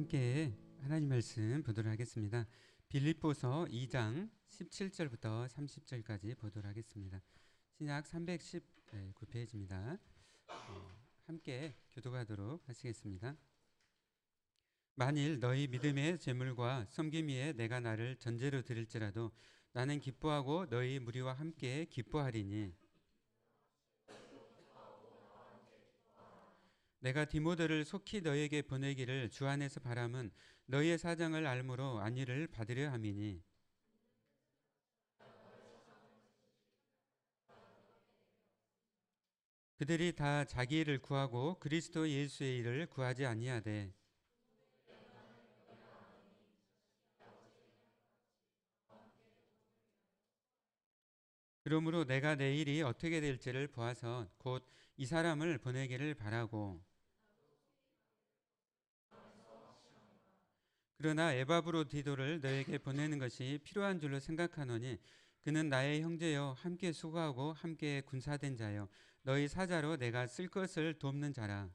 함께 하나님 말씀 보도록 하겠습니다. 빌립보서 2장 17절부터 30절까지 보도록 하겠습니다. 신약 319페이지입니다. 함께 교독하도록 하시겠습니다. 만일 너희 믿음의 제물과 섬김 위에 내가 나를 전제로 드릴지라도 나는 기뻐하고 너희 무리와 함께 기뻐하리니 내가 디모데를 속히 너희에게 보내기를 주 안에서 바람은 너희의 사정을 알므로 안위를 받으려 함이니 그들이 다 자기 일을 구하고 그리스도 예수의 일을 구하지 아니하되 그러므로 내가 내 일이 어떻게 될지를 보아서 곧 이 사람을 보내기를 바라고 그러나 에바브로디도를 너에게 보내는 것이 필요한 줄로 생각하노니 그는 나의 형제여 함께 수고하고 함께 군사된 자여 너희 사자로 내가 쓸 것을 돕는 자라.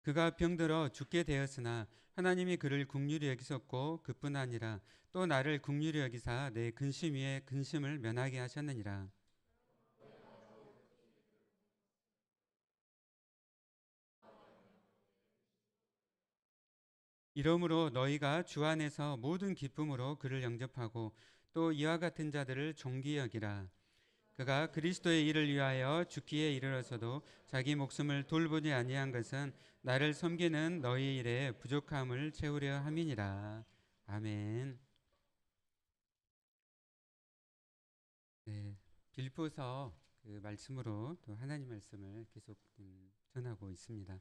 그가 병들어 죽게 되었으나 하나님이 그를 긍휼히 여기셨고 그뿐 아니라 또 나를 긍휼히 여기사 내 근심 위에 근심을 면하게 하셨느니라. 이러므로 너희가 주 안에서 모든 기쁨으로 그를 영접하고 또 이와 같은 자들을 존귀 여기라. 그가 그리스도의 일을 위하여 죽기에 이르러서도 자기 목숨을 돌보지 아니한 것은 나를 섬기는 너희 일에 부족함을 채우려 함이니라. 아멘. 네, 빌립보서 그 말씀으로 또 하나님 말씀을 계속 전하고 있습니다.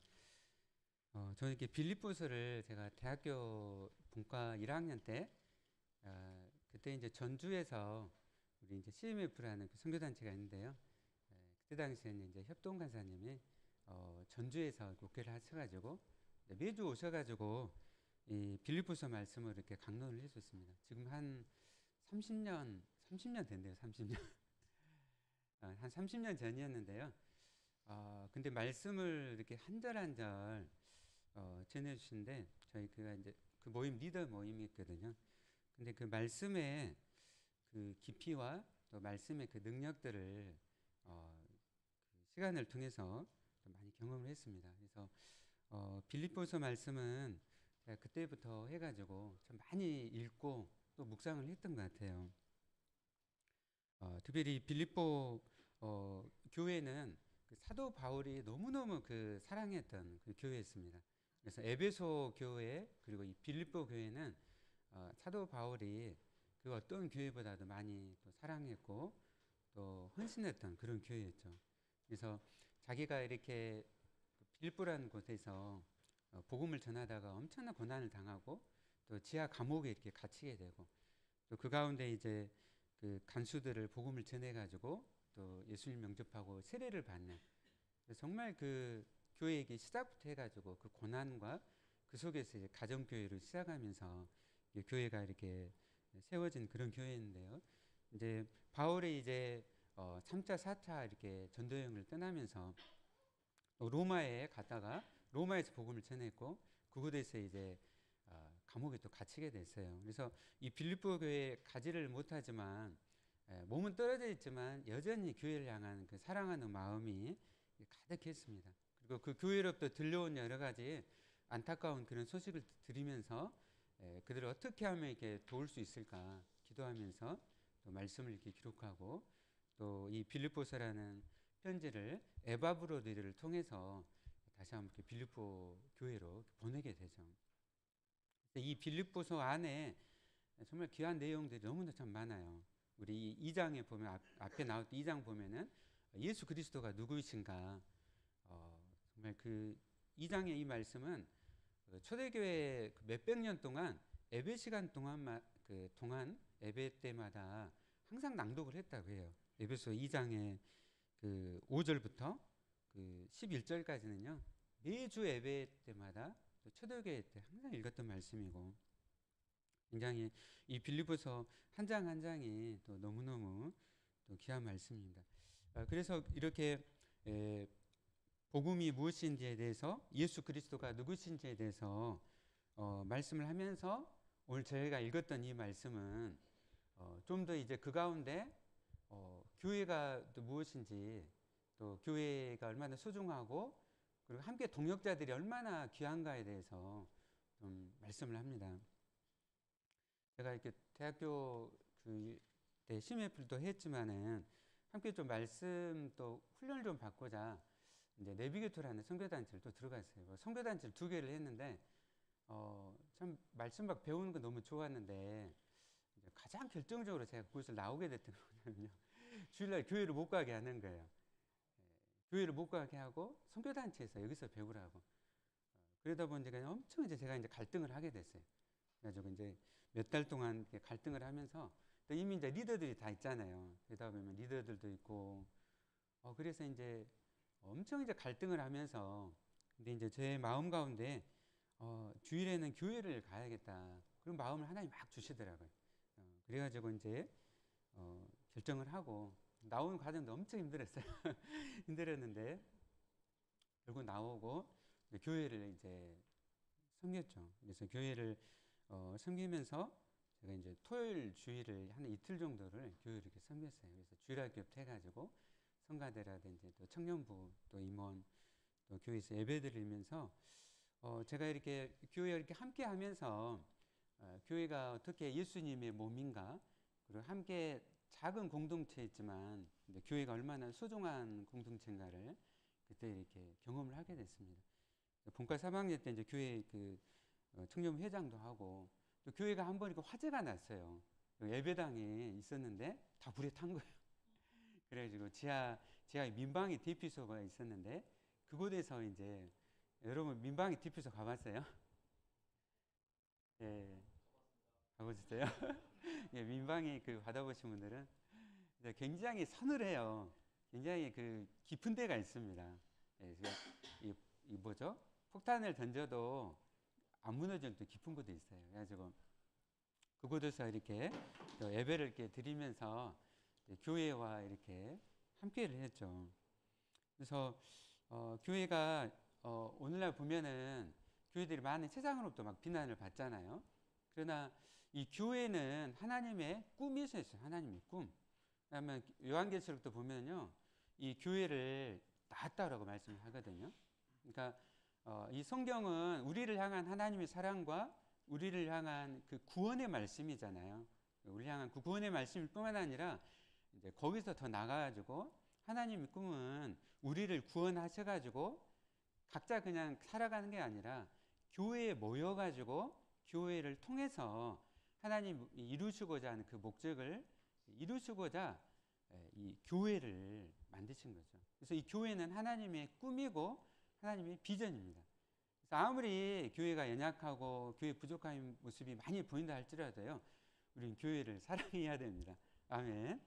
저는 이렇게 빌립보서를 제가 대학교 본과 1학년 때 그때 이제 전주에서 우리 이제 CMF라는 그 선교단체가 있는데요. 그때 당시에는 이제 협동 간사님이 전주에서 목회를 하셔가지고 매주 오셔가지고 이 빌립보서 말씀을 이렇게 강론을 해줬습니다. 지금 한 30년 됐네요. 30년. 한 30년 전이었는데요. 근데 말씀을 이렇게 한 절 한 절 전해주시는데 저희 그가 이제 그 모임 리더 모임이었거든요. 근데 그 말씀의 그 깊이와 또 말씀의 그 능력들을 어, 그 시간을 통해서 많이 경험을 했습니다. 그래서 빌립보서 말씀은 제가 그때부터 해가지고 좀 많이 읽고 또 묵상을 했던 것 같아요. 특별히 빌립보 교회는 그 사도 바울이 너무너무 그 사랑했던 그 교회였습니다. 그래서 에베소 교회 그리고 이 빌립보 교회는 사도 바울이 그 어떤 교회보다도 많이 또 사랑했고 또 헌신했던 그런 교회였죠. 그래서 자기가 이렇게 빌립보라는 곳에서 복음을 전하다가 엄청난 고난을 당하고 또 지하 감옥에 이렇게 갇히게 되고 또 그 가운데 이제 그 간수들을 복음을 전해가지고 또 예수님 영접하고 세례를 받는 정말 그 교회에게 시작부터 해가지고 그 고난과 그 속에서 이제 가정교회를 시작하면서 교회가 이렇게 세워진 그런 교회인데요. 이제 바울이 이제 3차, 4차 이렇게 전도여행을 떠나면서 로마에 갔다가 로마에서 복음을 전했고 그곳에서 이제 감옥에 또 갇히게 됐어요. 그래서 이 빌립보 교회에 가지를 못하지만 몸은 떨어져 있지만 여전히 교회를 향한 그 사랑하는 마음이 가득했습니다. 그리고 그 교회로부터 들려온 여러 가지 안타까운 그런 소식을 들으면서 그들을 어떻게 하면 이렇게 도울 수 있을까 기도하면서 또 말씀을 이렇게 기록하고 또 이 빌립보서라는 편지를 에바브로디를 통해서 다시 한번 이렇게 빌립보 교회로 보내게 되죠. 이 빌립보서 안에 정말 귀한 내용들이 너무나 참 많아요. 우리 2장에 보면 앞에 나왔던 2장 보면은 예수 그리스도가 누구이신가 정말 그 2장의 이 말씀은 초대교회 몇백 년 동안 예배 시간 동안 예배 때마다 항상 낭독을 했다고 해요. 에베소 2장의 그 5절부터 그 11절까지는요. 매주 예배 때마다 또 초대교회 때 항상 읽었던 말씀이고 굉장히 이 빌립보서 한 장 한 장이 또 너무너무 또 귀한 말씀입니다. 그래서 이렇게 복음이 무엇인지에 대해서, 예수 그리스도가 누구신지에 대해서 말씀을 하면서 오늘 저희가 읽었던 이 말씀은 좀 더 이제 그 가운데 교회가 또 무엇인지, 또 교회가 얼마나 소중하고 그리고 함께 동역자들이 얼마나 귀한가에 대해서 좀 말씀을 합니다. 제가 이렇게 대학교 때 심회풀도 했지만은 함께 좀 말씀 또 훈련을 좀 받고자 이제 내비게토라는 선교단체를 또 들어갔어요. 선교단체를 2개를 했는데 참 말씀 막 배우는 거 너무 좋았는데 이제 가장 결정적으로 제가 그곳을 나오게 됐던 거는요. 주일날 교회를 못 가게 하는 거예요. 교회를 못 가게 하고 선교단체에서 여기서 배우라고. 그러다 보니까 엄청 이제 제가 이제 갈등을 하게 됐어요. 그래가지고 이제 몇 달 동안 이렇게 갈등을 하면서 또 이미 이제 리더들이 다 있잖아요. 그러다 보면 리더들도 있고 그래서 이제 엄청 이제 갈등을 하면서, 근데 이제 제 마음 가운데 주일에는 교회를 가야겠다 그런 마음을 하나님 막 주시더라고요. 그래가지고 이제 결정을 하고 나오는 과정도 엄청 힘들었어요. 힘들었는데 결국 나오고 교회를 이제 섬겼죠. 그래서 교회를 섬기면서 제가 이제 토요일 주일을 한 이틀 정도를 교회를 이렇게 섬겼어요. 그래서 주일학교부터 해가지고 성가대라든지 또 청년부 또 임원 또 교회에서 예배 드리면서 제가 이렇게 교회와 이렇게 함께 하면서 교회가 어떻게 예수님의 몸인가, 그리고 함께 작은 공동체였지만 교회가 얼마나 소중한 공동체인가를 그때 이렇게 경험을 하게 됐습니다. 본과 3학년 때 이제 교회 그 청년 회장도 하고, 또 교회가 한 번 이렇게 화재가 났어요. 예배당에 있었는데 다 불에 탄 거예요. 그래가지고 지하에 민방위 대피소가 있었는데 그곳에서 이제, 여러분 민방위 대피소 가봤어요? 예, 가보셨어요? 예, 민방위 그 받아보신 분들은 굉장히 서늘해요. 굉장히 그 깊은 데가 있습니다. 예, 이 뭐죠? 폭탄을 던져도 안 무너질 때 깊은 곳도 있어요. 그래가지고 그곳에서 이렇게 예배를 이렇게 드리면서 교회와 이렇게 함께를 했죠. 그래서 교회가 오늘날 보면은 교회들이 많은 세상으로부터 막 비난을 받잖아요. 그러나 이 교회는 하나님의 꿈이 있어요. 하나님의 꿈. 그러면 요한계시록도 보면요, 이 교회를 낳았다라고 말씀을 하거든요. 그러니까 이 성경은 우리를 향한 하나님의 사랑과 우리를 향한 그 구원의 말씀이잖아요. 우리를 향한 그 구원의 말씀일 뿐만 아니라 이제 거기서 더 나가가지고 하나님의 꿈은 우리를 구원하셔가지고 각자 그냥 살아가는 게 아니라 교회에 모여가지고 교회를 통해서 하나님이 이루시고자 하는 그 목적을 이루시고자 이 교회를 만드신 거죠. 그래서 이 교회는 하나님의 꿈이고 하나님의 비전입니다. 그래서 아무리 교회가 연약하고 교회 부족한 모습이 많이 보인다 할지라도요, 우리는 교회를 사랑해야 됩니다. 아멘.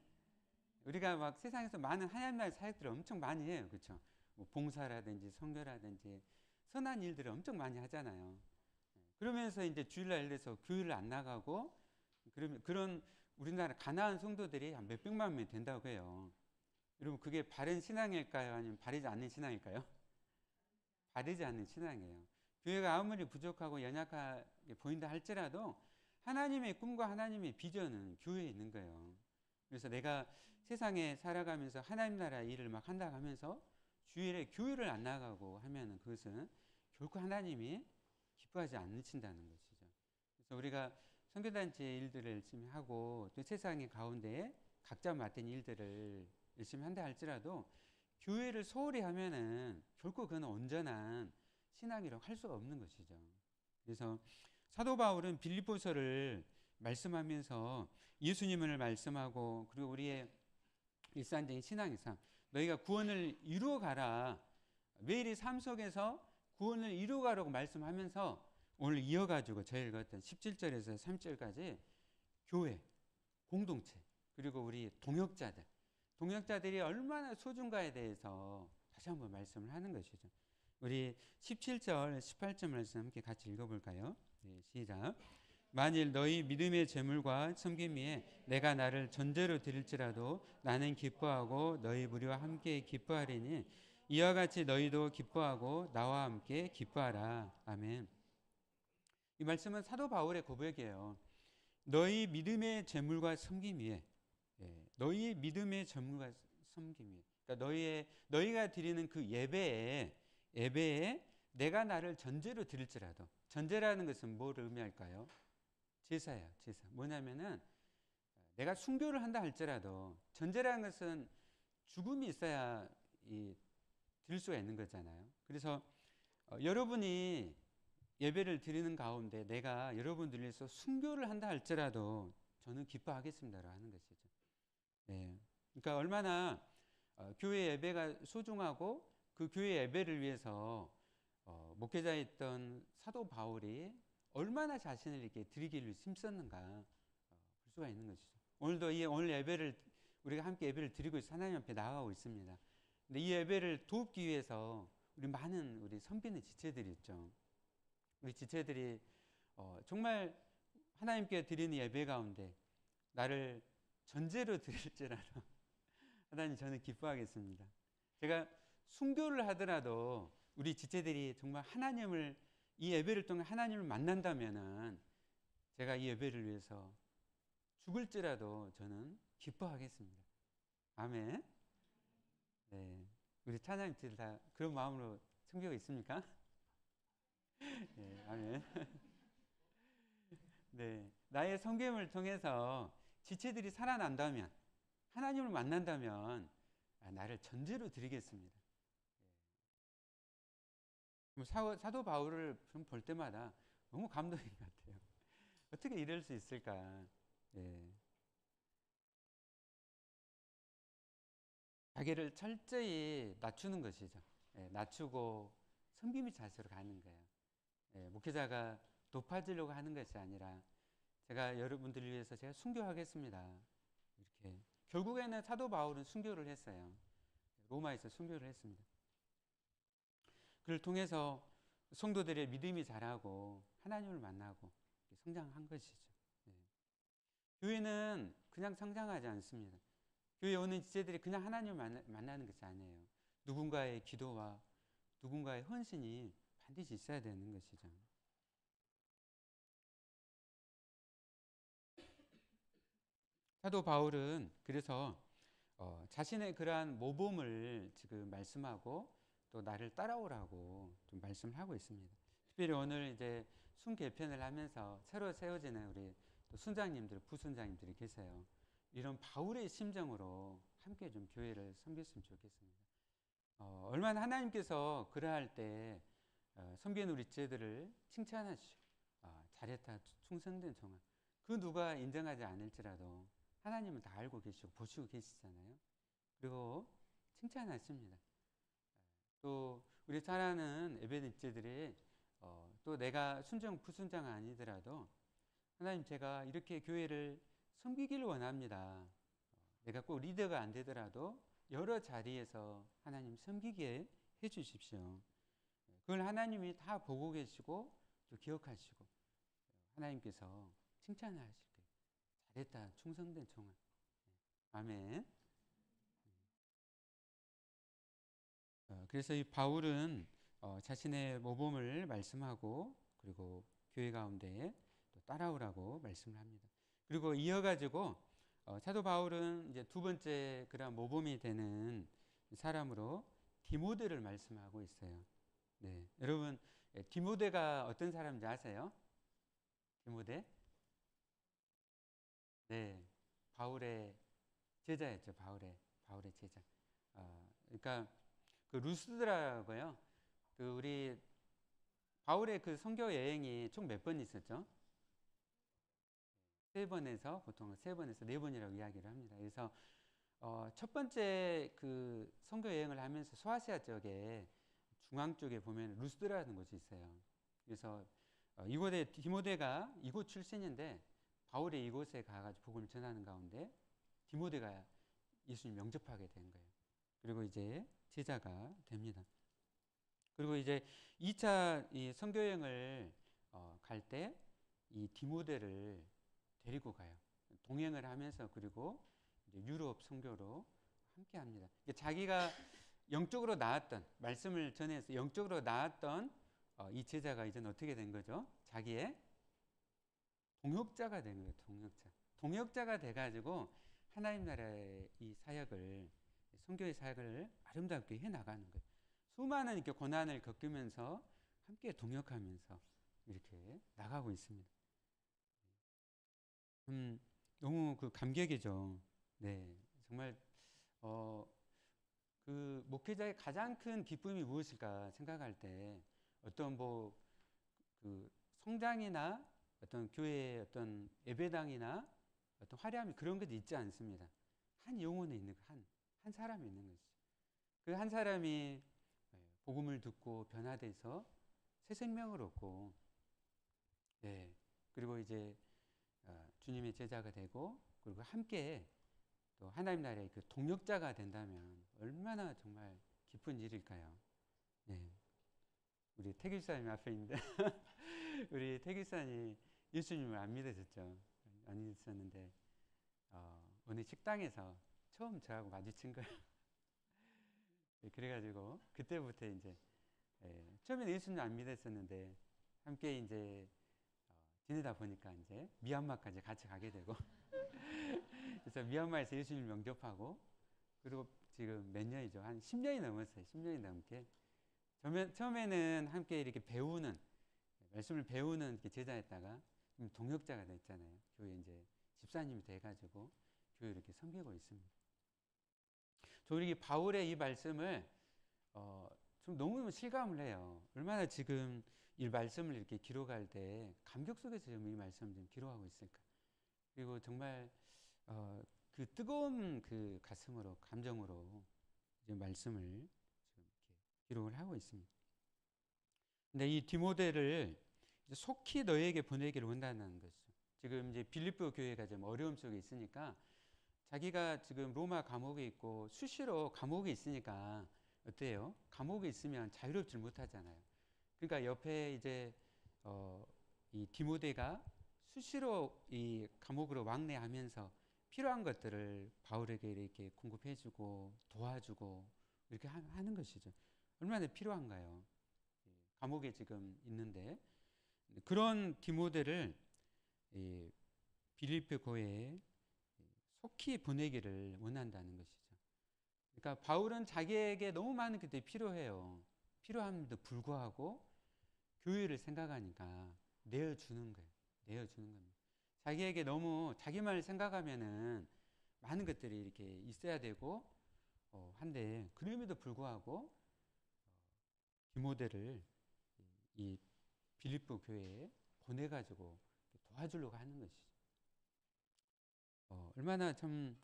우리가 막 세상에서 많은 하나님 나라의 사역들을 엄청 많이 해요. 그렇죠? 뭐 봉사라든지 선교라든지 선한 일들을 엄청 많이 하잖아요. 그러면서 이제 주일날 예를 들어서 교회를 안 나가고, 그러면 그런 우리나라 가난한 성도들이 한 몇백만 명이 된다고 해요. 여러분 그게 바른 신앙일까요? 아니면 바르지 않는 신앙일까요? 바르지 않는 신앙이에요. 교회가 아무리 부족하고 연약하게 보인다 할지라도 하나님의 꿈과 하나님의 비전은 교회에 있는 거예요. 그래서 내가 세상에 살아가면서 하나님 나라 일을 막 한다고 하면서 주일에 교회를 안 나가고 하면은 그것은 결코 하나님이 기뻐하지 않으신다는 것이죠. 그래서 우리가 선교단체 일들을 열심히 하고 또 세상의 가운데 각자 맡은 일들을 열심히 한다 할지라도 교회를 소홀히 하면은 결코 그건 온전한 신앙이라고 할 수가 없는 것이죠. 그래서 사도 바울은 빌립보서를 말씀하면서 예수님을 말씀하고, 그리고 우리의 일상적인 신앙의 삶, 너희가 구원을 이루어가라, 매일의 삶 속에서 구원을 이루어가라고 말씀하면서 오늘 이어가지고 저희가 읽었던 17절에서 3절까지 교회, 공동체, 그리고 우리 동역자들이 얼마나 소중가에 대해서 다시 한번 말씀을 하는 것이죠. 우리 17절, 18절 말씀 함께 같이 읽어볼까요? 네, 시작. 만일 너희 믿음의 제물과 섬김 위에 내가 나를 전제로 드릴지라도 나는 기뻐하고 너희 무리와 함께 기뻐하리니 이와 같이 너희도 기뻐하고 나와 함께 기뻐하라. 아멘. 이 말씀은 사도 바울의 고백이에요. 너희 믿음의 제물과 섬김 위에, 너희 믿음의 제물과 섬김 위에, 그러니까 너희가 드리는 그 예배에 내가 나를 전제로 드릴지라도, 전제라는 것은 뭐를 의미할까요? 제사예요, 제사. 뭐냐면은 내가 순교를 한다 할지라도 전제라는 것은 죽음이 있어야 드릴 수가 있는 거잖아요. 그래서 여러분이 예배를 드리는 가운데 내가 여러분들 위해서 순교를 한다 할지라도 저는 기뻐하겠습니다라고 하는 것이죠. 네. 그러니까 얼마나 교회 예배가 소중하고 그 교회 예배를 위해서 목회자였던 사도 바울이 얼마나 자신을 이렇게 드리기를 힘썼는가 볼 수가 있는 것이죠. 오늘도 오늘 예배를 우리가 함께 예배를 드리고 있어 하나님 앞에 나아가고 있습니다. 근데 이 예배를 돕기 위해서 많은 우리 섬기는 지체들이 있죠. 우리 지체들이 정말 하나님께 드리는 예배 가운데 나를 전제로 드릴지라도 하나님 저는 기뻐하겠습니다. 제가 순교를 하더라도 우리 지체들이 정말 하나님을 이 예배를 통해 하나님을 만난다면은 제가 이 예배를 위해서 죽을지라도 저는 기뻐하겠습니다. 아멘. 네, 우리 찬양팀 다 그런 마음으로 섬기고 있습니까? 네, 아멘. 네, 나의 섬김을 통해서 지체들이 살아난다면 하나님을 만난다면 나를 전제로 드리겠습니다. 사도 바울을 볼 때마다 너무 감동인 것 같아요. 어떻게 이럴 수 있을까? 예. 자기를 철저히 낮추는 것이죠. 예, 낮추고 섬김의 자세로 가는 거예요. 예, 목회자가 높아지려고 하는 것이 아니라 제가 여러분들을 위해서 제가 순교하겠습니다. 이렇게 결국에는 사도 바울은 순교를 했어요. 로마에서 순교를 했습니다. 그를 통해서 성도들의 믿음이 자라고 하나님을 만나고 성장한 것이죠. 네. 교회는 그냥 성장하지 않습니다. 교회에 오는 지체들이 그냥 하나님을 만나는 것이 아니에요. 누군가의 기도와 누군가의 헌신이 반드시 있어야 되는 것이죠. 사도 바울은 그래서 자신의 그러한 모범을 지금 말씀하고 또 나를 따라오라고 좀 말씀을 하고 있습니다. 특별히 오늘 이제 순개편을 하면서 새로 세워지는 우리 또 순장님들, 부순장님들이 계세요. 이런 바울의 심정으로 함께 좀 교회를 섬겼으면 좋겠습니다. 얼마나 하나님께서 그러할 때 섬기는 우리 제들을 칭찬하시죠. 잘했다, 충성된 종아. 그 누가 인정하지 않을지라도 하나님은 다 알고 계시고 보시고 계시잖아요. 그리고 칭찬하십니다. 또 우리 잘하는 에베니체들이 또 내가 순정 부순장 아니더라도 하나님 제가 이렇게 교회를 섬기기를 원합니다. 내가 꼭 리더가 안 되더라도 여러 자리에서 하나님 섬기게 해 주십시오. 그걸 하나님이 다 보고 계시고 또 기억하시고 하나님께서 칭찬을 하실 거예요. 잘했다 충성된 종아. 아멘. 그래서 이 바울은 자신의 모범을 말씀하고 그리고 교회 가운데 또 따라오라고 말씀을 합니다. 그리고 이어가지고 사도 바울은 이제 두 번째 그런 모범이 되는 사람으로 디모데를 말씀하고 있어요. 네, 여러분 디모데가 어떤 사람인지 아세요? 디모데? 네, 바울의 제자였죠. 바울의 제자. 그러니까 그 루스드라고요. 그 우리 바울의 그 선교 여행이 총 몇 번 있었죠? 보통 세 번에서 네 번이라고 이야기를 합니다. 그래서 첫 번째 그 선교 여행을 하면서 소아시아 쪽에 중앙 쪽에 보면 루스드라는 곳이 있어요. 그래서 이곳에 디모데가 이곳 출신인데 바울이 이곳에 가가지고 복음을 전하는 가운데 디모데가 예수님 영접하게 된 거예요. 그리고 이제 제자가 됩니다. 그리고 이제 2차 이 선교여행을 갈 때 이 디모데를 데리고 가요. 동행을 하면서 그리고 이제 유럽 선교로 함께 합니다. 자기가 영적으로 나았던 말씀을 전해서 영적으로 나았던 이 제자가 이제는 어떻게 된 거죠? 자기의 동역자가 된 거예요. 동역자가 돼가지고 하나님 나라의 이 사역을 선교의 사역을 아름답게 해 나가는 거예요. 수많은 이렇게 고난을 겪으면서 함께 동역하면서 이렇게 나가고 있습니다. 너무 그 감격이죠. 네, 정말 그 목회자의 가장 큰 기쁨이 무엇일까 생각할 때 어떤 뭐 그 성장이나 어떤 교회의 어떤 예배당이나 어떤 화려함이 그런 것도 있지 않습니다. 한 영혼에 있는 한 사람이 있는 것이죠. 그 한 사람이 복음을 듣고 변화돼서 새 생명을 얻고, 네, 그리고 이제 주님의 제자가 되고 그리고 함께 또 하나님 나라의 그 동역자가 된다면 얼마나 정말 기쁜 일일까요? 네. 우리 태길사님 앞에 있는데 우리 태길사님 예수님을 안 믿으셨죠? 안 믿으셨는데 어느 식당에서 처음 저하고 마주친 거예요. 그래가지고 그때부터 이제 처음에는 예수님 안 믿었었는데 함께 이제 지내다 보니까 이제 미얀마까지 같이 가게 되고 그래서 미얀마에서 예수님 영접하고 그리고 지금 몇 년이죠? 한 10년이 넘었어요. 10년이 넘게. 처음에는 함께 이렇게 배우는 말씀을 배우는 이렇게 제자였다가 동역자가 됐잖아요. 교회 이제 집사님이 돼가지고 교회 이렇게 섬기고 있습니다. 저 우리 바울의 이 말씀을 좀 너무 실감을 해요. 얼마나 지금 이 말씀을 이렇게 기록할 때 감격 속에서 이 말씀을 좀 기록하고 있을까. 그리고 정말 그 뜨거운 그 가슴으로 감정으로 이제 말씀을 지금 이렇게 기록을 하고 있습니다. 근데 이 디모데를 속히 너에게 보내기를 원한다는 것이죠. 지금 이제 빌립보 교회가 좀 어려움 속에 있으니까 자기가 지금 로마 감옥에 있고 수시로 감옥에 있으니까 어때요? 감옥에 있으면 자유롭지 못하잖아요. 그러니까 옆에 이제 이 디모데가 수시로 이 감옥으로 왕래하면서 필요한 것들을 바울에게 이렇게 공급해주고 도와주고 이렇게 하는 것이죠. 얼마나 필요한가요? 감옥에 지금 있는데 그런 디모데를 빌립보 교회에 속히 보내기를 원한다는 것이죠. 그러니까 바울은 자기에게 너무 많은 것들이 필요해요. 필요함에도 불구하고 교회를 생각하니까 내어주는 거예요. 내어주는 겁니다. 자기에게 너무 자기만을 생각하면은 많은 것들이 이렇게 있어야 되고 한데 그럼에도 불구하고 디모데를 이 빌립보 교회에 보내가지고 도와주려고 하는 것이죠. 얼마나 참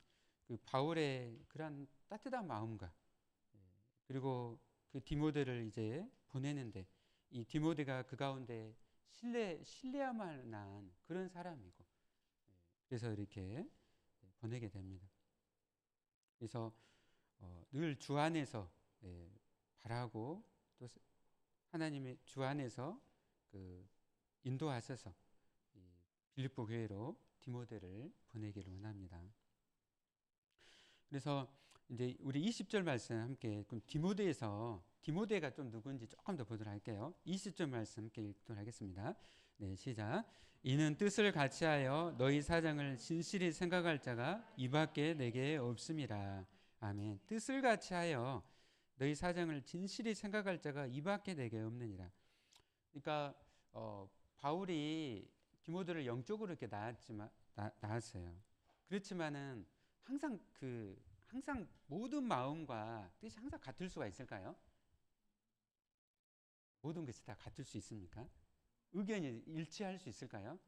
그 바울의 그런 따뜻한 마음과 그리고 그 디모데를 이제 보내는데 이 디모데가 그 가운데 신뢰할 만한 그런 사람이고 그래서 이렇게 보내게 됩니다. 그래서 늘 주 안에서 바라고 또 하나님의 주 안에서 그 인도하셔서 빌립보 교회로 디모데를 보내기를 원합니다. 그래서 이제 우리 20절 말씀 함께 그럼 디모데가 좀 누군지 조금 더 보도록 할게요. 20절 말씀 함께 읽도록 하겠습니다. 네, 시작. 이는 뜻을 같이하여 너희 사정을 진실히 생각할 자가 이밖에 내게 없음이라. 아멘. 뜻을 같이하여 너희 사정을 진실히 생각할 자가 이밖에 내게 없느니라. 그러니까 바울이 디모데를 영적으로 이렇게 낳았어요. 그렇지만은 항상 모든 마음과 뜻이 항상 같을 수가 있을까요? 모든 것이 다 같을 수 있습니까? 의견이 일치할 수 있을까요?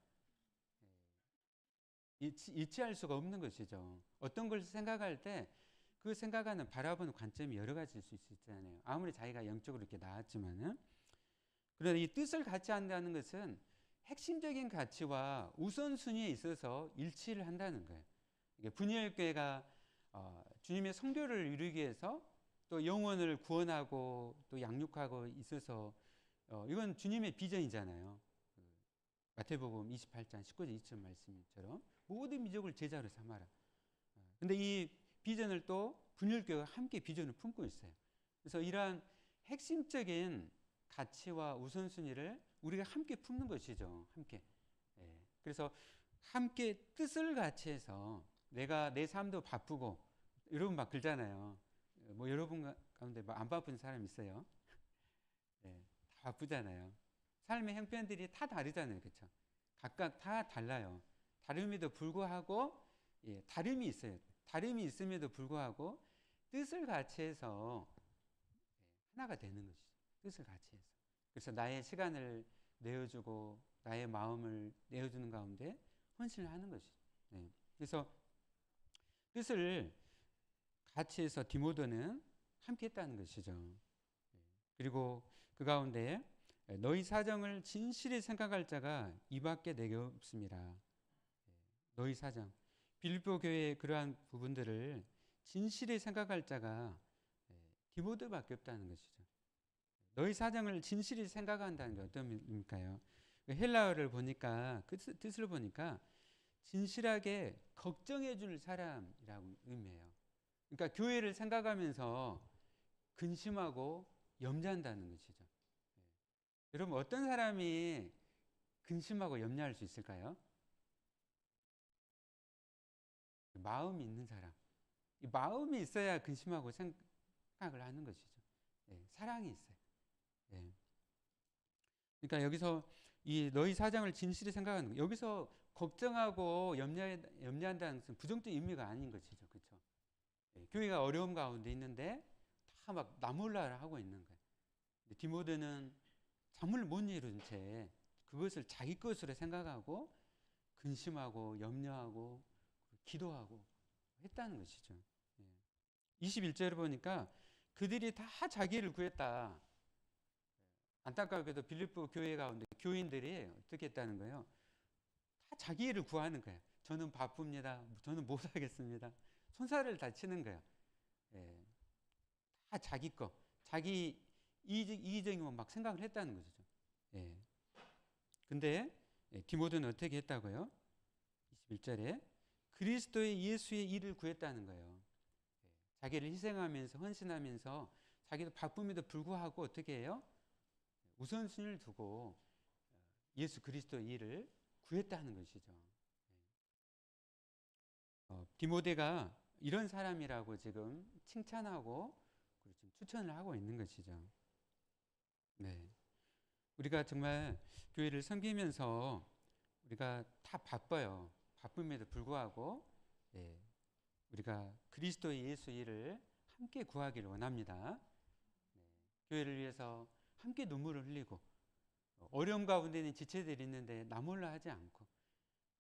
일치할 수가 없는 것이죠. 어떤 걸 생각할 때 그 생각하는 바라보는 관점이 여러 가지일 수 있잖아요. 아무리 자기가 영적으로 이렇게 나왔지만은 그러나 이 뜻을 같이 한다는 것은 핵심적인 가치와 우선순위에 있어서 일치를 한다는 거예요. 분열교회가 주님의 성교를 이루기 위해서 또 영혼을 구원하고 또 양육하고 있어서 이건 주님의 비전이잖아요. 마태복음 28장 19절 20절 말씀처럼 모든 민족을 제자로 삼아라. 근데 이 비전을 또 분열교회가 함께 비전을 품고 있어요. 그래서 이러한 핵심적인 가치와 우선순위를 우리가 함께 품는 것이죠. 함께. 예. 그래서 함께 뜻을 같이 해서 내가 내 삶도 바쁘고 여러분 막 그러잖아요. 뭐 여러분 가운데 뭐 안 바쁜 사람 있어요? 예. 다 바쁘잖아요. 삶의 형편들이 다 다르잖아요. 그렇죠? 각각 다 달라요. 다름에도 불구하고 예, 다름이 있어요. 다름이 있음에도 불구하고 뜻을 같이 해서 하나가 되는 것이죠. 뜻을 같이 해서. 그래서 나의 시간을 내어주고 나의 마음을 내어주는 가운데 헌신을 하는 것이죠. 네. 그래서 뜻을 같이 해서 디모데는 함께 했다는 것이죠. 그리고 그 가운데 너희 사정을 진실히 생각할 자가 이밖에 내게 없습니다. 너희 사정. 빌립보 교회의 그러한 부분들을 진실히 생각할 자가 디모데밖에 없다는 것이죠. 너희 사정을 진실히 생각한다는 게 어떤 의미일까요? 헬라어를 보니까 그 뜻을 보니까 진실하게 걱정해 줄 사람이라고 의미해요. 그러니까 교회를 생각하면서 근심하고 염려한다는 것이죠. 여러분 어떤 사람이 근심하고 염려할 수 있을까요? 마음이 있는 사람. 이 마음이 있어야 근심하고 생각을 하는 것이죠. 예, 사랑이 있어요. 예. 그러니까 여기서 이 너희 사정을 진실히 생각하는 거. 여기서 걱정하고 염려한다는 것은 부정적인 의미가 아닌 것이죠. 그렇죠? 예, 교회가 어려움 가운데 있는데 다 막 나몰라라 하고 있는 거예요. 디모데는 잠을 못 이룬 채 그것을 자기 것으로 생각하고 근심하고 염려하고 기도하고 했다는 것이죠. 21절을 보니까 그들이 다 자기를 구했다. 안타깝게도 빌립보 교회 가운데 교인들이 어떻게 했다는 거예요? 다 자기 일을 구하는 거예요. 저는 바쁩니다. 저는 못 하겠습니다. 손살을 다 치는 거예요. 예. 다 자기 거, 자기 이의적인 막 생각을 했다는 거죠. 예. 근데 디모데는 어떻게 했다고요? 21절에 그리스도의 예수의 일을 구했다는 거예요. 자기를 희생하면서 헌신하면서 자기도 바쁨에도 불구하고 어떻게 해요? 우선순위를 두고 예수 그리스도의 일을 구했다는 것이죠. 디모데가 이런 사람이라고 지금 칭찬하고 지금 추천을 하고 있는 것이죠. 네. 우리가 정말 교회를 섬기면서 우리가 다 바빠요. 바쁨에도 불구하고 예, 우리가 그리스도의 예수 일을 함께 구하기를 원합니다. 네. 교회를 위해서 함께 눈물을 흘리고 어려움 가운데는 지체들이 있는데 나몰라 하지 않고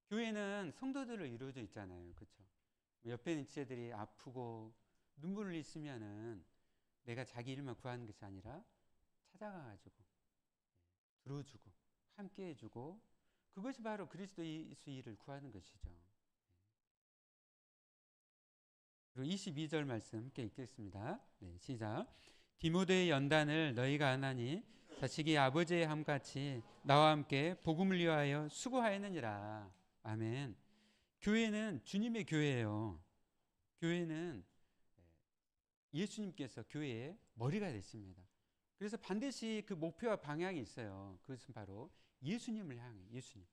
교회는 성도들을 이루어져 있잖아요. 그렇죠? 옆에 있는 지체들이 아프고 눈물을 흘리면은 내가 자기 일만 구하는 것이 아니라 찾아가가지고 들어주고 함께 해주고 그것이 바로 그리스도 예수 일을 구하는 것이죠. 그리고 22절 말씀 함께 읽겠습니다. 네, 시작. 디모데의 연단을 너희가 아나니 자식이 아버지의 함같이 나와 함께 복음을 위하여 수고하였느니라. 아멘. 교회는 주님의 교회예요. 교회는 예수님께서 교회의 머리가 됐습니다. 그래서 반드시 그 목표와 방향이 있어요. 그것은 바로 예수님을 향해 예수님.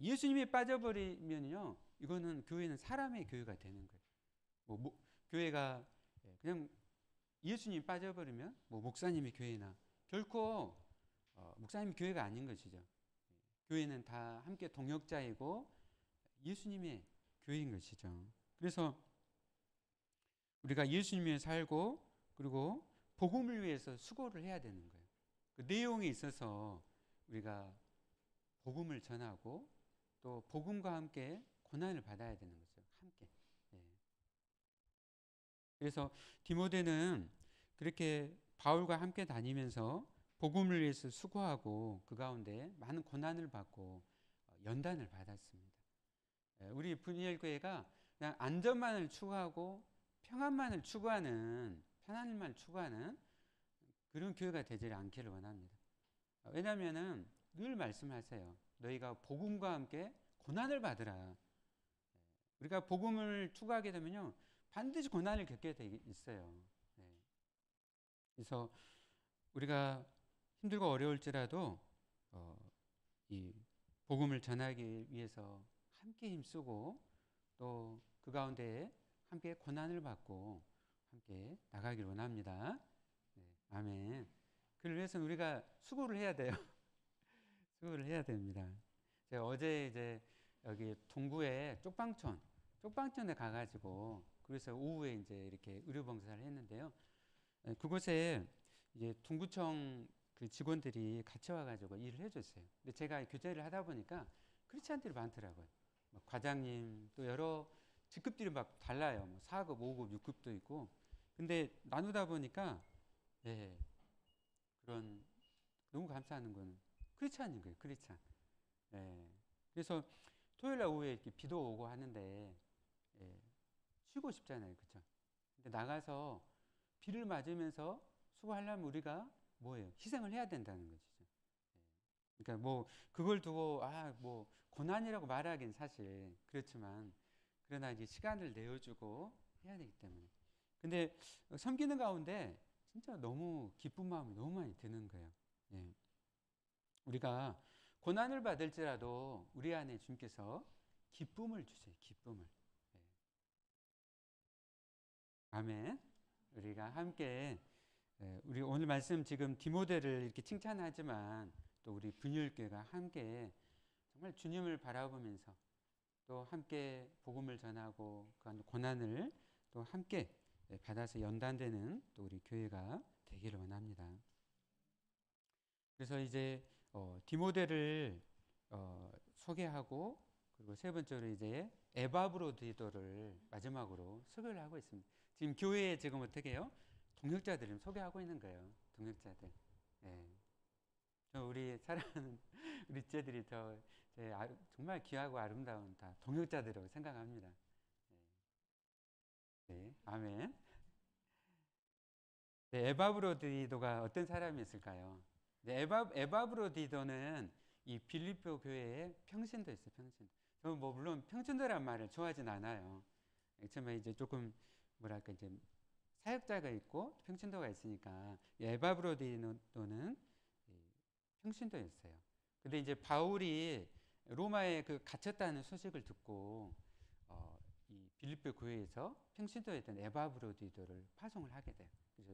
예수님이 빠져버리면요, 이거는 교회는 사람의 교회가 되는 거예요. 교회가 그냥 예수님이 빠져버리면 목사님의 교회나 결코 목사님 교회가 아닌 것이죠. 교회는 다 함께 동역자이고 예수님의 교회인 것이죠. 그래서 우리가 예수님을 살고 그리고 복음을 위해서 수고를 해야 되는 거예요. 그 내용에 있어서 우리가 복음을 전하고 또 복음과 함께 고난을 받아야 되는 거죠. 함께. 예. 그래서 디모데는 그렇게 바울과 함께 다니면서 복음을 위해서 수고하고 그 가운데 많은 고난을 받고 연단을 받았습니다. 우리 분일교회가 그냥 안전만을 추구하고 평안만을 추구하는 편안만을 추구하는 그런 교회가 되지 않기를 원합니다. 왜냐하면은 늘 말씀하세요. 너희가 복음과 함께 고난을 받으라. 우리가 복음을 추구하게 되면요, 반드시 고난을 겪게 돼 있어요. 네. 그래서 우리가 힘들고 어려울지라도 이 복음을 전하기 위해서 함께 힘쓰고 또 그 가운데 함께 고난을 받고 함께 나가길 원합니다. 네. 아멘. 그래서 우리가 수고를 해야 돼요. 수고를 해야 됩니다. 제가 어제 이제 여기 동구에 쪽방촌에 가가지고 그래서 오후에 이제 이렇게 의료봉사를 했는데요. 그곳에 이제 동구청 그 직원들이 같이 와가지고 일을 해줬어요. 근데 제가 교제를 하다 보니까 크리스찬들이 많더라고요. 과장님 또 여러 직급들이 막 달라요. 뭐 4급, 5급, 6급도 있고. 근데 나누다 보니까 예, 그런 너무 감사하는 건 크리스찬인 거예요. 크리스찬. 예. 그래서 토요일 날 오후에 이렇게 비도 오고 하는데 예, 쉬고 싶잖아요. 그렇죠? 근데 나가서 비를 맞으면서 수고하려면 우리가 뭐예요? 희생을 해야 된다는 것이죠. 예. 그러니까 뭐 그걸 두고 뭐 고난이라고 말하긴 사실 그렇지만 그러나 이제 시간을 내어주고 해야 되기 때문에. 근데 섬기는 가운데 진짜 너무 기쁜 마음이 너무 많이 드는 거예요. 예. 우리가 고난을 받을지라도 우리 안에 주님께서 기쁨을 주세요. 기쁨을. 예. 아멘. 우리가 함께 우리 오늘 말씀 지금 디모데를 이렇게 칭찬하지만 또 우리 분율교회가 함께 정말 주님을 바라보면서 또 함께 복음을 전하고 그 고난을 또 함께 받아서 연단되는 또 우리 교회가 되기를 원합니다. 그래서 이제 디모데를 소개하고 그리고 세 번째로 이제 에바브로디도를 마지막으로 소개를 하고 있습니다. 지금 교회에 지금 어떻게 해요? 동역자들을 소개하고 있는 거예요. 동역자들. 예. 우리 사랑하는 우리 쟤들이 정말 귀하고 아름다운 다 동역자들이라고 생각합니다. 네, 아멘. 네, 에바브로디도가 어떤 사람이었을까요? 네, 에바브로디도는 이 빌립보 교회의 평신도였어요. 평신도. 저는 뭐 물론 평신도란 말을 좋아하진 않아요. 처음에 이제 조금 뭐랄까 이제 사역자가 있고 평신도가 있으니까 에바브로디도는 평신도였어요. 근데 이제 바울이 로마에 갇혔다는 소식을 듣고 이 빌립보 교회에서 평신도였던 에바브로디도를 파송을 하게 돼요. 그래서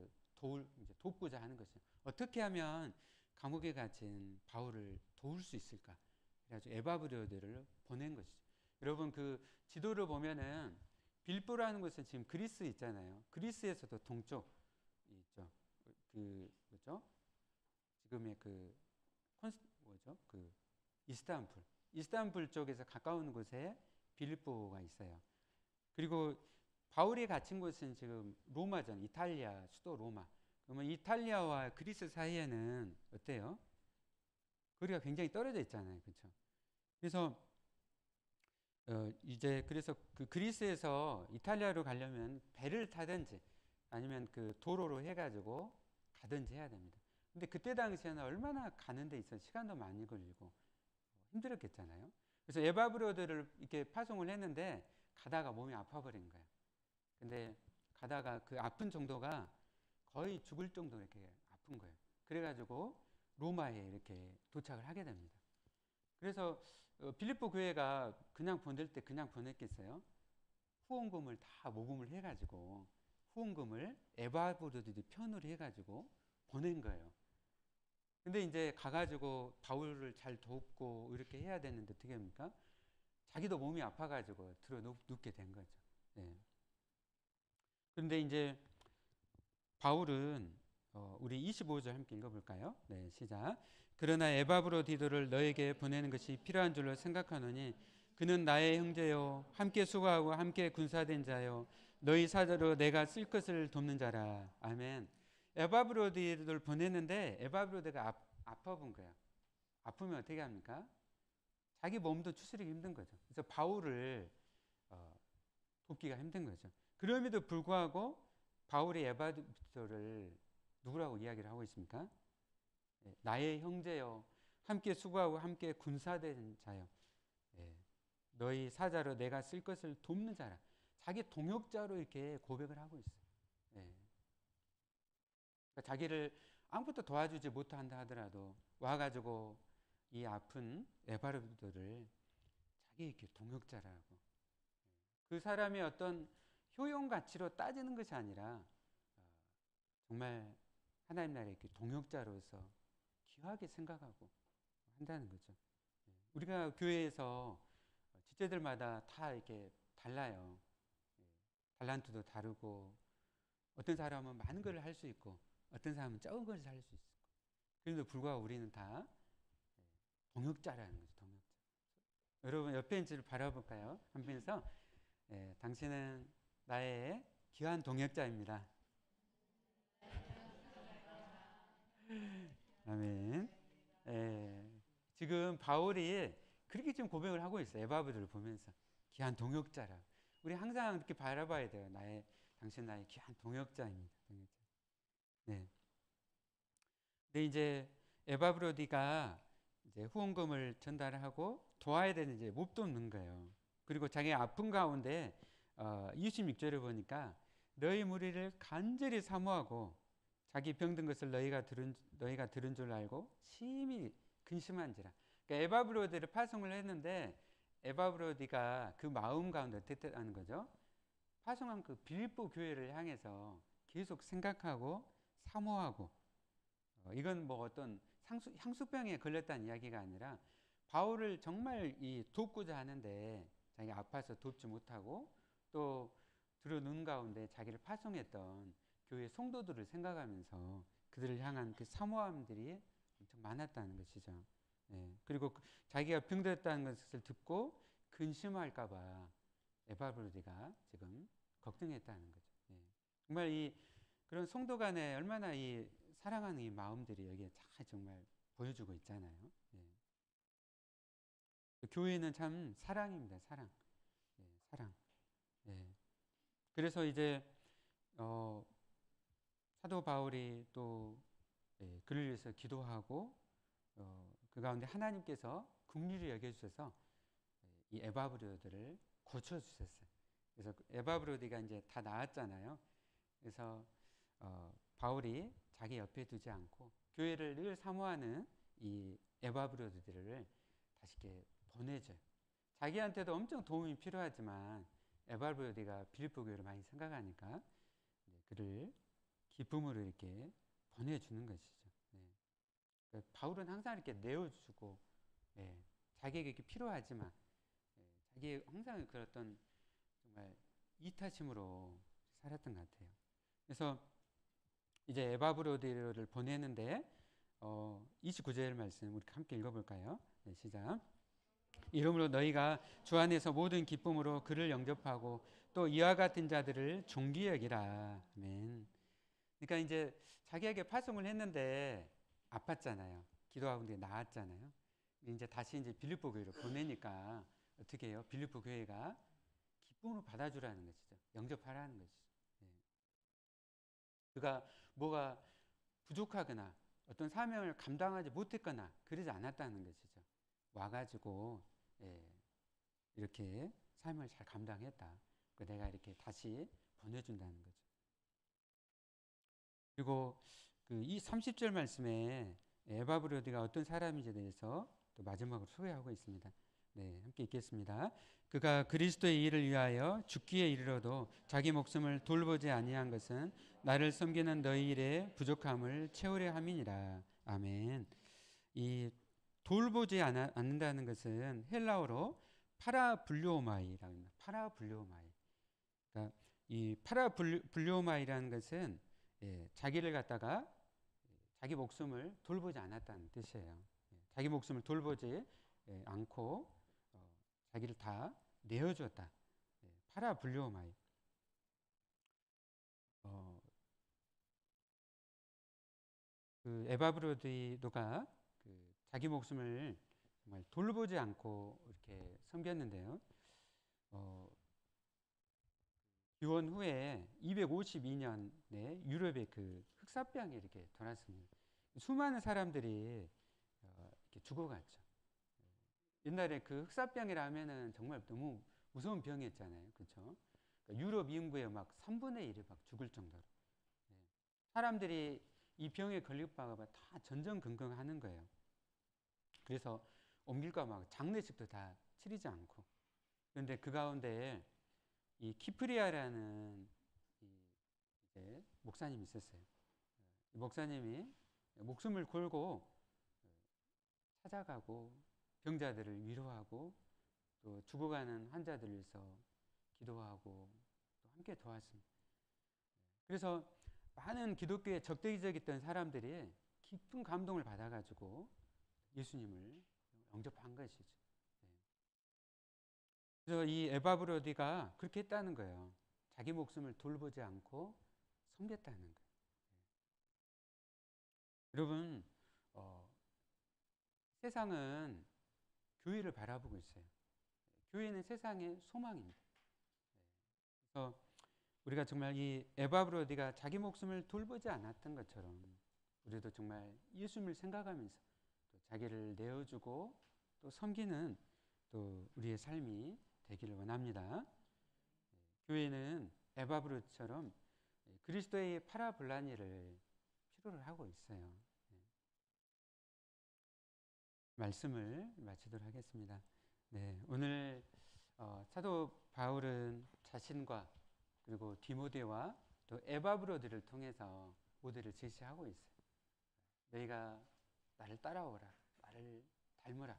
이제 돕고자 하는 것이죠. 어떻게 하면 감옥에 갇힌 바울을 도울 수 있을까? 그래가지고 에바브로디도를 보낸 것이죠. 여러분 그 지도를 보면은 빌립보라는 곳은 지금 그리스 있잖아요. 그리스에서도 동쪽 있죠. 뭐죠? 지금의 이스탄불 쪽에서 가까운 곳에 빌립보가 있어요. 그리고 바울이 갇힌 곳은 지금 로마전, 이탈리아 수도 로마. 그러면 이탈리아와 그리스 사이에는 어때요? 거리가 굉장히 떨어져 있잖아요, 그렇죠? 그래서 이제 그래서 그 그리스에서 이탈리아로 가려면 배를 타든지 아니면 그 도로로 해가지고 가든지 해야 됩니다. 근데 그때 당시에는 얼마나 가는 데 있어 시간도 많이 걸리고 힘들었겠잖아요. 그래서 에바브로드를 이렇게 파송을 했는데 가다가 몸이 아파버린 거예요. 근데 가다가 그 아픈 정도가 거의 죽을 정도로 이렇게 아픈 거예요. 그래가지고 로마에 이렇게 도착을 하게 됩니다. 그래서 빌립보 교회가 그냥 보낼 때 그냥 보냈겠어요? 후원금을 다 모금을 해가지고 후원금을 에바브로드 편으로 해가지고 보낸 거예요. 근데 이제 가가지고 바울을 잘 돕고 이렇게 해야 되는데 어떻게 합니까? 자기도 몸이 아파가지고 들어 눕게 된 거죠. 네. 그런데 이제 바울은 우리 25절 함께 읽어볼까요? 네, 시작. 그러나 에바브로디도를 너에게 보내는 것이 필요한 줄로 생각하노니 그는 나의 형제요 함께 수고하고 함께 군사된 자요 너희 사자로 내가 쓸 것을 돕는 자라. 아멘. 에바브로디도를 보냈는데 에바브로디가 아파 본 거야. 아프면 어떻게 합니까? 자기 몸도 추스리기 힘든 거죠. 그래서 바울을 돕기가 힘든 거죠. 그럼에도 불구하고 바울이 에바브로디도를 누구라고 이야기를 하고 있습니까? 나의 형제요. 함께 수고하고 함께 군사된 자요. 예. 너희 사자로 내가 쓸 것을 돕는 자라. 자기 동역자로 이렇게 고백을 하고 있어요. 예. 그러니까 자기를 아무것도 도와주지 못한다 하더라도 와가지고 이 아픈 에바르도를 자기 이렇게 동역자라고. 그 사람의 어떤 효용 가치로 따지는 것이 아니라 정말 하나님 나라의 이렇게 동역자로서 귀하게 생각하고 한다는 거죠. 우리가 교회에서 지체들마다 다 이렇게 달라요. 달란트도 다르고 어떤 사람은 많은 걸 할 수 있고 어떤 사람은 적은 것을 할 수 있고 그런데도 불구하고 우리는 다 동역자라는 거죠. 동역자. 여러분 옆에 있는 를 바라볼까요? 한편에서 당신은 나의 귀한 동역자입니다. 아멘. 지금 바울이 그렇게 지금 고백을 하고 있어요. 에바브들을 보면서 귀한 동역자라. 우리 항상 이렇게 바라봐야 돼요. 당신 나의 귀한 동역자입니다. 동역자. 네. 근데 이제 에바브로디가 이제 후원금을 전달하고 도와야 되는 이제 못 돕는 거예요. 그리고 자기 아픈 가운데 26절에 보니까 너희 무리를 간절히 사모하고 자기 병든 것을 너희가 들은 줄 알고 심히 근심한지라. 그러니까 에바브로디를 파송을 했는데 에바브로디가 그 마음 가운데 어떻게 하는 거죠? 파송한 그 빌립보 교회를 향해서 계속 생각하고 사모하고 이건 뭐 어떤 향수병에 걸렸다는 이야기가 아니라 바울을 정말 돕고자 하는데 자기 아파서 돕지 못하고 또 들어눈 가운데 자기를 파송했던 교회 성도들을 생각하면서 그들을 향한 그 사모함들이 엄청 많았다는 것이죠. 그리고 자기가 병들었다는 것을 듣고 근심할까봐 에바브로디가 지금 걱정했다는 거죠. 정말 그런 성도 간에 얼마나 사랑하는 이 마음들이 여기에 잘 정말 보여주고 있잖아요. 교회는 참 사랑입니다. 사랑. 사랑. 그래서 이제 사도 바울이 또 그를 위해서 기도하고 그 가운데 하나님께서 긍휼히 여겨주셔서 이 에바브로디를 고쳐주셨어요. 그래서 에바브로디가 이제 다 나았잖아요. 그래서 바울이 자기 옆에 두지 않고 교회를 늘 사모하는 이 에바브로디들을 다시 이렇게 보내줘요. 자기한테도 엄청 도움이 필요하지만 에바브로디가 빌립보 교회를 많이 생각하니까 그를 기쁨으로 이렇게 보내주는 것이죠. 그러니까 바울은 항상 이렇게 내어주고 자기에게 이렇게 필요하지만 자기 항상 그런 정말 이타심으로 살았던 것 같아요. 그래서 이제 에바브로디를 보내는데 29절 말씀 우리 함께 읽어볼까요? 시작. 이러므로 너희가 주 안에서 모든 기쁨으로 그를 영접하고 또 이와 같은 자들을 존귀 여기라. 아멘. 그러니까 이제 자기에게 파송을 했는데 아팠잖아요. 기도하고 이제 나았잖아요. 이제 다시 이제 빌립보 교회로 보내니까 어떻게 해요? 빌립보 교회가 기쁨으로 받아주라는 것이죠. 영접하라는 것이죠. 그가 뭐가 부족하거나 어떤 사명을 감당하지 못했거나 그러지 않았다는 것이죠. 와가지고 이렇게 삶을 잘 감당했다. 내가 이렇게 다시 보내준다는 거죠. 그리고 이 30절 말씀에 에바브로디가 어떤 사람인지에 대해서 또 마지막으로 소개하고 있습니다. 함께 읽겠습니다. 그가 그리스도의 일을 위하여 죽기에 이르러도 자기 목숨을 돌보지 아니한 것은 나를 섬기는 너희 일의 부족함을 채우려 함이니라. 아멘. 이 돌보지 않는다는 것은 헬라어로 파라블리오마이라고 합니다. 파라블리오마이. 그러니까 이 파라블리오마이라는 것은 자기를 갖다가 자기 목숨을 돌보지 않았다는 뜻이에요. 자기 목숨을 돌보지 않고 자기를 다 내어주었다. 파라블리오마이. 그 에바브로디도가 자기 목숨을 정말 돌보지 않고 이렇게 섬겼는데요. 유언 후에 252년에 유럽의 그 흑사병이 이렇게 돌았습니다. 수많은 사람들이 이렇게 죽어갔죠. 옛날에 그 흑사병이라 하면은 정말 너무 무서운 병이었잖아요. 그렇죠? 그러니까 유럽 인구의 막 3분의 1이 막 죽을 정도로. 예. 사람들이 이 병에 걸릴까 봐 다 전전긍긍하는 거예요. 그래서 옮길까 막 장례식도 다 치르지 않고. 그런데 그 가운데 이 키프리아라는 이제 목사님이 있었어요. 이 목사님이 목숨을 걸고 찾아가고 병자들을 위로하고 또 죽어가는 환자들을 위해서 기도하고 또 함께 도왔습니다. 그래서 많은 기독교에 적대적이었던 사람들이 깊은 감동을 받아가지고 예수님을 영접한 것이죠. 그래서 이 에바브로디가 그렇게 했다는 거예요. 자기 목숨을 돌보지 않고 섬겼다는 거예요. 여러분, 세상은 교회를 바라보고 있어요. 교회는 세상의 소망입니다. 그래서 우리가 정말 이 에바브로디가 자기 목숨을 돌보지 않았던 것처럼 우리도 정말 예수님을 생각하면서 또 자기를 내어주고 또 섬기는 또 우리의 삶이 되기를 원합니다. 교회는 에바브로디처럼 그리스도의 파라블라니를 필요로 하고 있어요. 말씀을 마치도록 하겠습니다. 네, 오늘 사도 바울은 자신과 그리고 디모데와 또 에바브로디를 통해서 모델을 제시하고 있어요. 너희가 나를 따라오라, 나를 닮으라.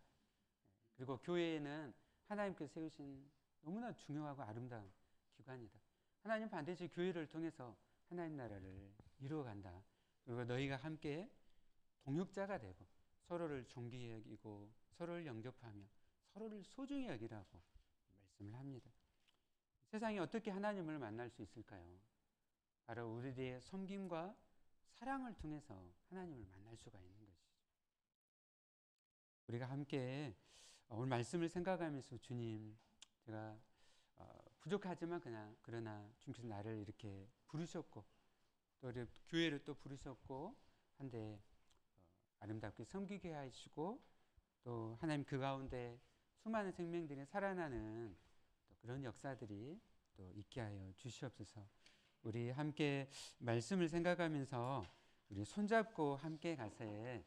그리고 교회에는 하나님께서 세우신 너무나 중요하고 아름다운 기관이다. 하나님 반드시 교회를 통해서 하나님 나라를 이루어간다. 그리고 너희가 함께 동역자가 되고 서로를 존귀히 여기고 서로를 영접하며 서로를 소중히 여기라고 말씀을 합니다. 세상에 어떻게 하나님을 만날 수 있을까요? 바로 우리들의 섬김과 사랑을 통해서 하나님을 만날 수가 있는 것이죠. 우리가 함께 오늘 말씀을 생각하면서 주님, 제가 부족하지만 그러나 주님께서 나를 이렇게 부르셨고 또 우리 교회를 또 부르셨고 한데 아름답게 섬기게 하시고 또 하나님 그 가운데 수많은 생명들이 살아나는 또 그런 역사들이 또 있게 하여 주시옵소서. 우리 함께 말씀을 생각하면서 우리 손잡고 함께 가세.